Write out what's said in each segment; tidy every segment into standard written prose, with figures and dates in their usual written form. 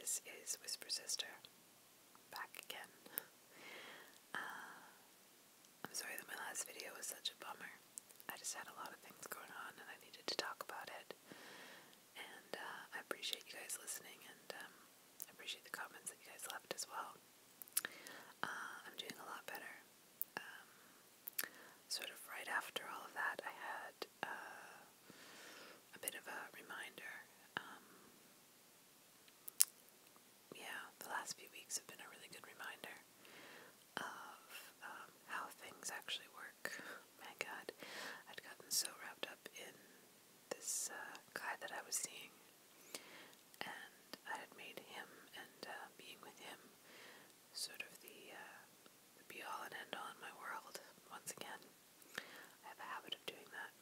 This is WhisperSister, back again. I'm sorry that my last video was such a bummer. I just had a lot of things going on and I needed to talk about it. And I appreciate you guys listening, and I appreciate the comments that you guys left as well. I'm doing a lot better. Sort of right after all of that, I had a bit of a reminder. The last few weeks have been a really good reminder of how things actually work. My God, I'd gotten so wrapped up in this guy that I was seeing, and I had made him and being with him sort of the be-all and end-all in my world. Once again, I have a habit of doing that,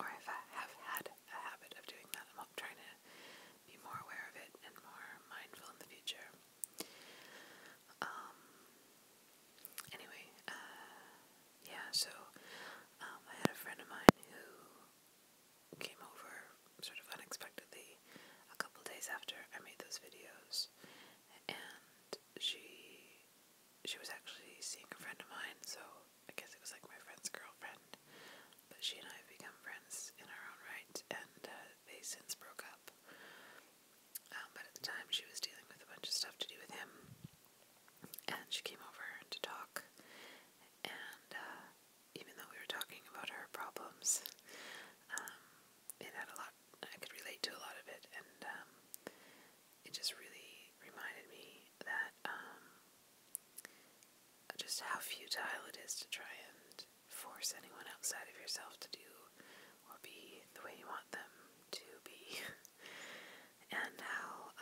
or I have had a habit of doing that. I'm trying to be more aware of it and more mindful in the future. Anyway, so I had a friend of mine who came over sort of unexpectedly a couple days after I made those videos, and she was actually seeing a friend of mine, so I guess it was like my friend's girlfriend, but she and I have become friends in our own right, and they since broke up. But at the time she was dealing with a bunch of stuff to do with him, and she came over to talk, and even though we were talking about her problems, it had a lot, I could relate to a lot of it, and it just really reminded me that just how futile it is to try and force anyone outside of yourself to do or be the way you want them to be, and how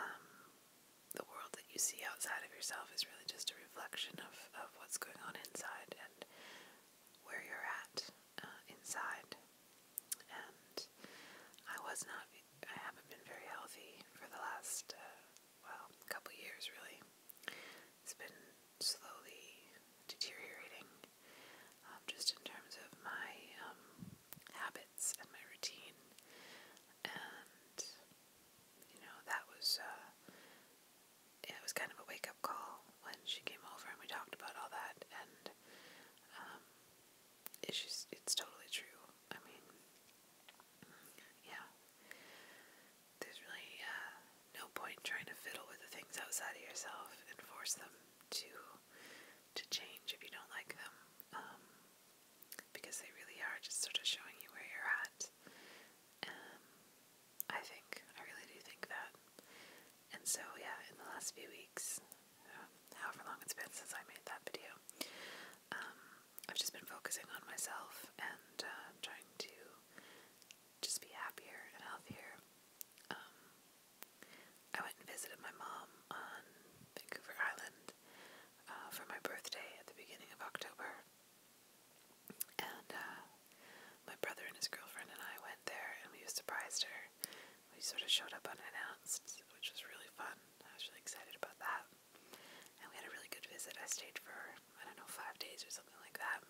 the world that you see outside of yourself is really just a reflection of what's going on inside and where you're at inside. And I haven't been very healthy for the last, couple years really. It's been slowly deteriorating, just in terms of my habits and my routine. And, that was, it was kind of a wake-up call when she came over and we talked about all that, and it's totally true. I mean, there's really no point trying to fiddle with the things outside of yourself and force them to change if you don't like them, because they really are just sort of showing you where you're at. I really do think that. And so, in the last few weeks, however long it's been since I made that video, I've just been focusing on myself and trying to just be happier and healthier. I went and visited my mom on Vancouver Island for my birthday at the beginning of October, and my brother and his girlfriend and I went there, and we surprised her. We sort of showed up unannounced, which was really fun. I was really excited about that, and we had a really good visit. I stayed for, 5 days or something like that.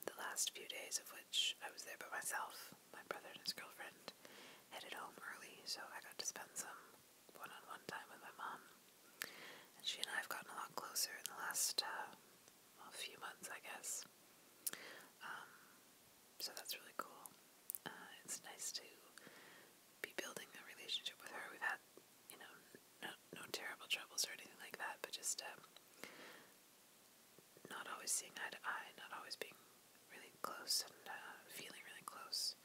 The last few days of which I was there by myself. My brother and his girlfriend headed home early, so I got to spend some one-on-one time with my mom. And she and I have gotten a lot closer in the last few months, I guess. So that's really cool. It's nice to be building a relationship with her. We've had, no terrible troubles or anything like that, but just not always seeing eye to eye, not always being really close and feeling really close.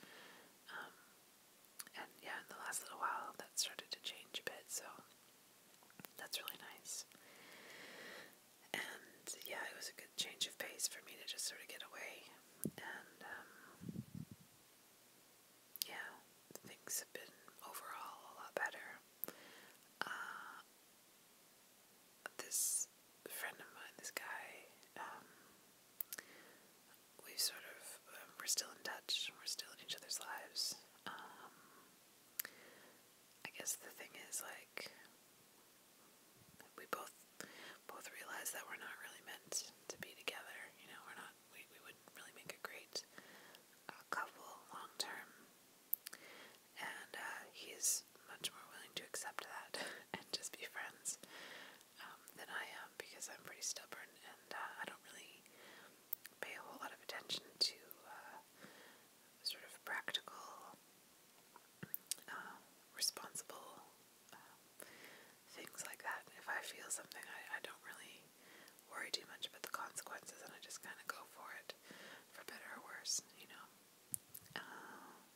And in the last little while that started to change a bit, so that's really nice. And it was a good change of pace for me to just sort of get away, and things have been overall a lot better. This friend of mine, this guy, we've sort of, we're still in touch, we're still in each other's lives. I guess the thing is, we both realize that we're not really meant to be together, we wouldn't really make a great couple long term, and he is much more willing to accept something, I don't really worry too much about the consequences, and I just kind of go for it, for better or worse, you know.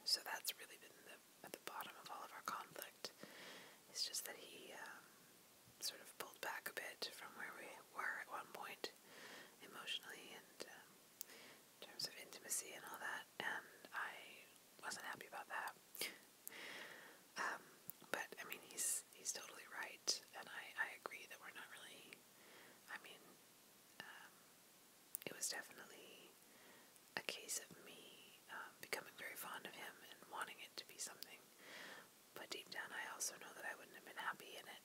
So that's really been at the bottom of all of our conflict. It's just that he sort of pulled back a bit from where we were at one point, emotionally and in terms of intimacy and all that, and I wasn't happy about that. But I mean, he's totally right, and I agree that we're not really. I mean, it was definitely a case of me becoming very fond of him and wanting it to be something. But deep down, I also know that I wouldn't have been happy in it.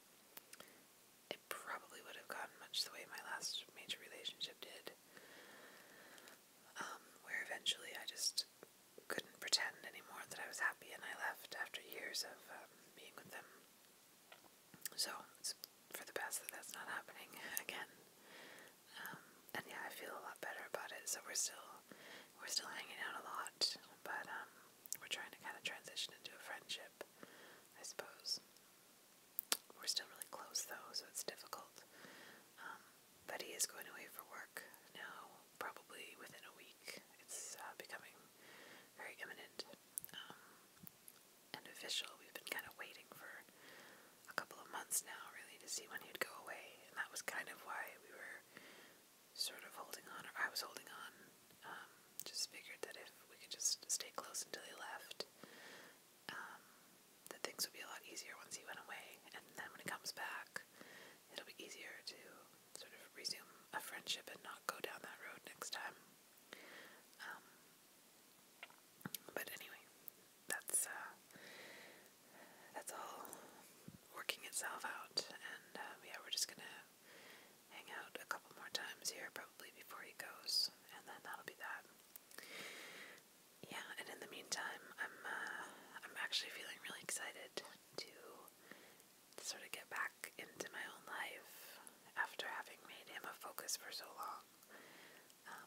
It probably would have gone much the way my last major relationship did, where eventually I just couldn't pretend anymore that I was happy, and I left after years of being with them. So it's for the best that that's not happening again. And yeah, I feel a lot better about it. So we're still hanging out a lot, but we're trying to kind of transition into a friendship, I suppose. We're still really close though, so it's difficult. But he is going away for work now, probably within a week. It's becoming very imminent and official. We've been kind of waiting for a couple of months now, really, to see when he'd go away, and that was kind of why we were sort of holding on, or I was holding on. Just figured that if we could just stay close until he left, that things would be a lot easier once he went away, and then when he comes back, it'll be easier to sort of resume a friendship and not go down that road next time. But anyway, that's all working itself out, and yeah, we're just gonna hang out a couple more times here probably before he goes, and then that'll be that. Yeah, and in the meantime, I'm actually feeling really excited to sort of get back into my own life after having made him a focus for so long.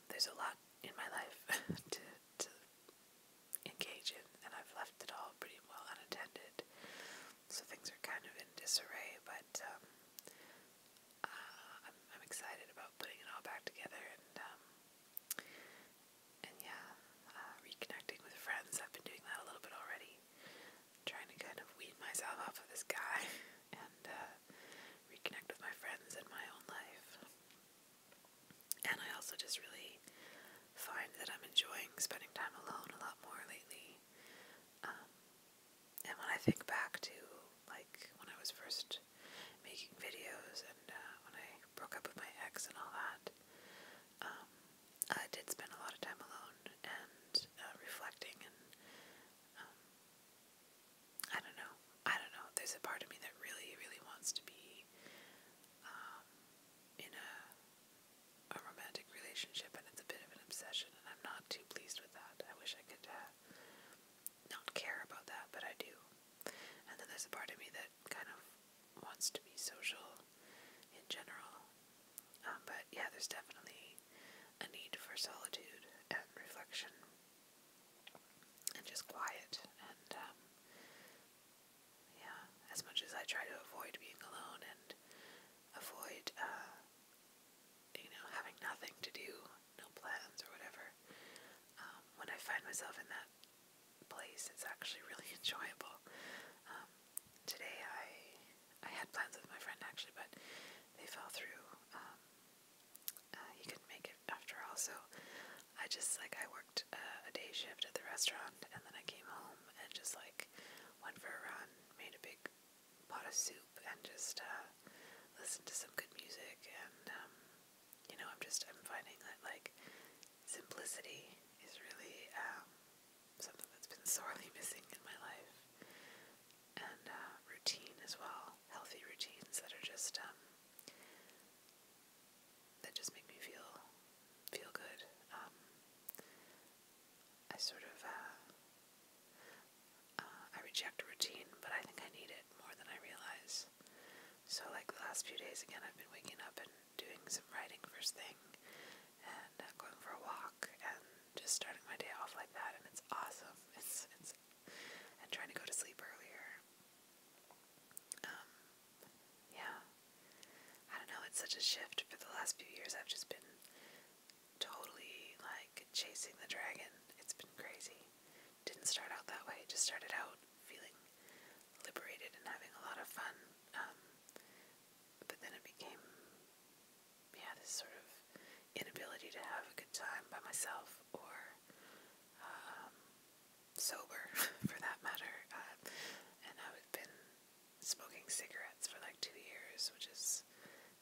There's a lot in my life to engage in, and I've left it all pretty well unattended, so things are kind of in disarray, but I'm excited about putting it all back together, and yeah, reconnecting with friends. I've been doing that a little bit already, trying to kind of wean myself off of this guy and reconnect with my friends in my own life. And I also just really find that I'm enjoying spending time alone a lot more lately. And when I think back to like when I was first making videos and when I broke up with my ex and all that, I did spend a lot of time alone and reflecting, and I don't know. There's a part of me that really, really wants to be in a romantic relationship, and it's a bit of an obsession, and I'm not too pleased with that. I wish I could not care about that, but I do. And then there's a part of me that kind of wants to be social in general. But yeah, there's definitely a need for solitude and reflection and just quiet. And yeah, as much as I try to avoid being alone and avoid, having nothing to do, no plans or whatever, when I find myself in that place, it's actually really enjoyable. Today I had plans with my friend actually, but they fell through. He couldn't make it after all, so I worked a day shift at the restaurant, and then I came home and just went for a run, made a big pot of soup, and just listened to some good music, and I'm finding that simplicity is really something that's been sorely missing in my life, and routine as well, healthy routines that are just that just make me feel good. I sort of I reject routine, but I think I need it more than I realize. So the last few days again, I've been waking up and doing some writing first thing, and going for a walk, and just starting my day off like that, and it's awesome. It's and trying to go to sleep earlier. Yeah, I don't shift. For the last few years, I've just been totally, like, chasing the dragon. It's been crazy. Didn't start out that way. Just started out feeling liberated and having a lot of fun. But then it became, yeah, this sort of inability to have a good time by myself or sober, for that matter. And I've been smoking cigarettes for like 2 years, which is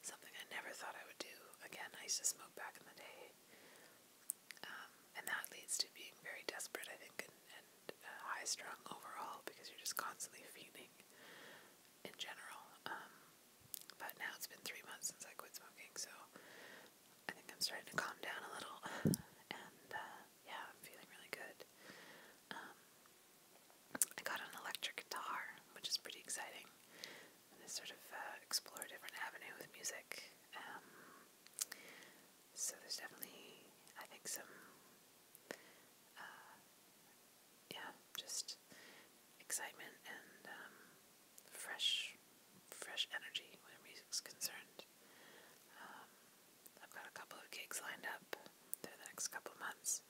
something I never thought I would do. Again, I used to smoke back in the day. And that leads to being very desperate, I think, and high-strung overall, because you're just constantly fuming in general. But now it's been 3 months since I quit smoking, so I think I'm starting to calm down a little. And, yeah, I'm feeling really good. I got an electric guitar, which is pretty exciting. And I sort of explore a different avenue with music. So there's definitely, I think, some just excitement and fresh energy when music's concerned. I've got a couple of gigs lined up for the next couple of months.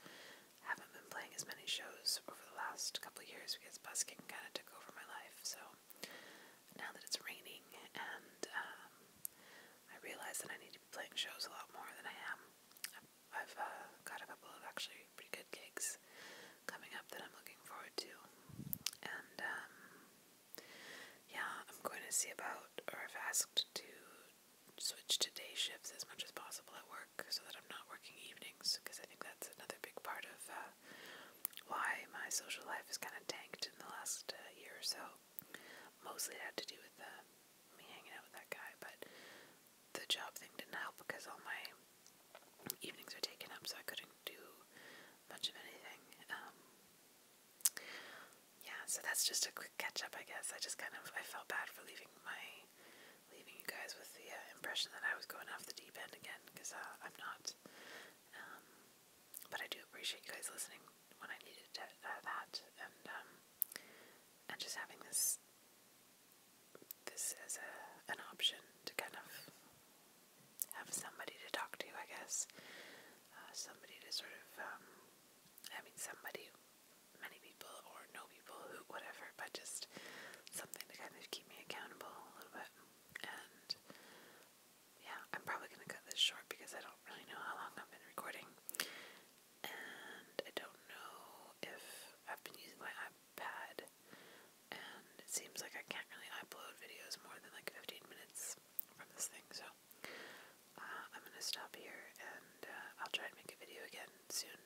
Haven't been playing as many shows over the last couple of years because busking kind of took over my life. So now that it's raining and I realize that I need to be playing shows a lot more than I am. I've got a couple of actually pretty good gigs coming up that I'm looking forward to. And yeah, I'm going to see about, or I've asked to switch to day shifts as much as possible at work so that I'm not working evenings, because I think that's another big part of why my social life has kind of tanked in the last year or so. Mostly it had to do with me hanging out with that guy, but the job thing didn't help because all my evenings are taken up, so I couldn't do much of anything. Yeah, so that's just a quick catch-up, I guess. I felt bad for leaving you guys with the impression that I was going off the deep end again, because I'm not. But I do appreciate you guys listening when I needed that, and just having this as an option to kind of have somebody to talk to, I guess. Somebody to sort of, somebody, many people, or no people, who, whatever, but just something to kind of keep me accountable a little bit. And yeah, I'm probably going to cut this short because I don't really know how long I've been recording. And I don't know if I've been using my iPad, and it seems like I can't really upload videos more than like 15 minutes from this thing, so I'm going to stop here, and I'll try and make a video again soon.